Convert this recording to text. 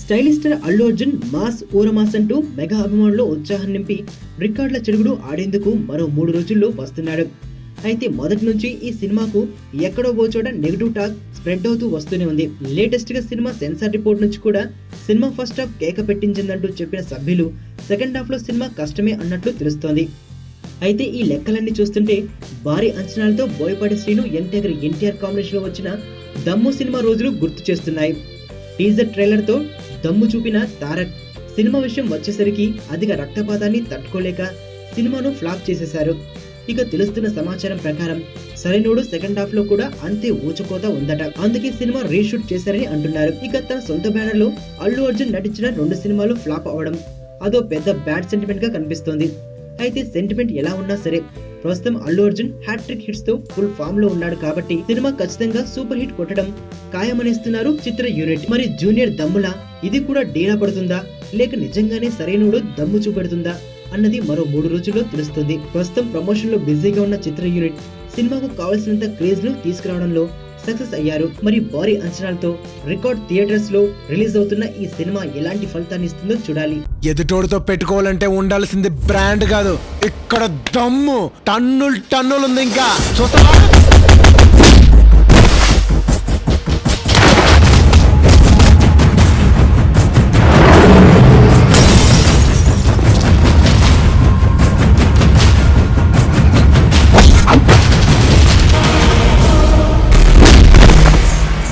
Stylish star Allu Arjun mass ఊరమాస్ అంటూ mega అభిమానులు ఉత్సాహం నింపి రికార్డుల చెడుగుడు ఆడేందుకు మరో 3 రోజుల్లో వస్తున్నాడు. అయితే మొదటి నుంచి ఈ సినిమాకు ఎక్కడో ఓ చోట నెగిటివ్ టాక్ స్ప్రెడ్ అవుతూ వస్తూనే ఉంది. లేటెస్ట్ గా సినిమా సెన్సార్ రిపోర్ట్ నుంచి కూడా సినిమా ఫస్ట్ హాఫ్ కేక పెట్టించిందంటూ చెప్పిన సభ్యులు సెకండ్ హాఫ్ లో సినిమా కష్టమే అన్నట్లు తెలుస్తోంది. అయితే ఈ లెక్కలన్నీ చూస్తుంటే భారీ అంచనాలతో బోయపాటి శ్రీను ఎన్టీఆర్ కాంబినేషన్ లో వచ్చిన దమ్ము సినిమా రోజులు గుర్తు చేస్తున్నాయి. టీజర్ ట్రైలర్ తో దమ్ము చూపిన తారక్ సినిమా విషయం వచ్చేసరికి అధిక రక్తపాతాన్ని తట్టుకోలేక సినిమాను ఫ్లాప్ చేసేశారు. ఇక తెలుస్తున్న సమాచారం ప్రకారం సరైనోడు సెకండ్ హాఫ్ లో కూడా అంతే ఊచకోత ఉందట. అందుకే సినిమా రీషూట్ చేశారని అంటున్నారు. ఇక తన సొంత బ్యానర్ లో అల్లు అర్జున్ నటించిన 2 సినిమాలు ఫ్లాప్ అవడం అదో పెద్ద బ్యాడ్ సెంటిమెంట్ గా కనిపిస్తోంది. అయితే సెంటిమెంట్ ఎలా ఉన్నా సరే ప్రస్తుతం అల్లు అర్జున్ హ్యాట్రిక్ హిట్స్ తో ఫుల్ ఫామ్ లో ఉన్నాడు కాబట్టి సినిమా ఖచ్చితంగా సూపర్ హిట్ కొట్టడం ఖాయమనేస్తున్నారు చిత్ర యూనిట్. మరి జూనియర్ దమ్ములా ఇది కూడా డీలా పడుతుందా లేక నిజంగానే సరైనోడు దమ్ము చూపెడుతుందా అన్నది మరో 3 రోజుల్లో తెలుస్తుంది. ప్రస్తుతం ప్రమోషన్ లో బిజీగా ఉన్న చిత్ర యూనిట్ సినిమాకు కావాల్సినంత క్రేజ్ ను తీసుకురావడంలో సక్సెస్ అయ్యారు. మరి భారీ అంచనాలతో రికార్డ్ థియేటర్స్ లో రిలీజ్ అవుతున్న ఈ సినిమా ఎలాంటి ఫలితాన్ని ఇస్తుందో చూడాలి. ఎదుటోడితో పెట్టుకోవాలంటే ఉండాల్సింది బ్రాండ్ కాదు, ఇక్కడ దమ్ము టన్నులు ఉంది. ఇంకా చూస్తావా?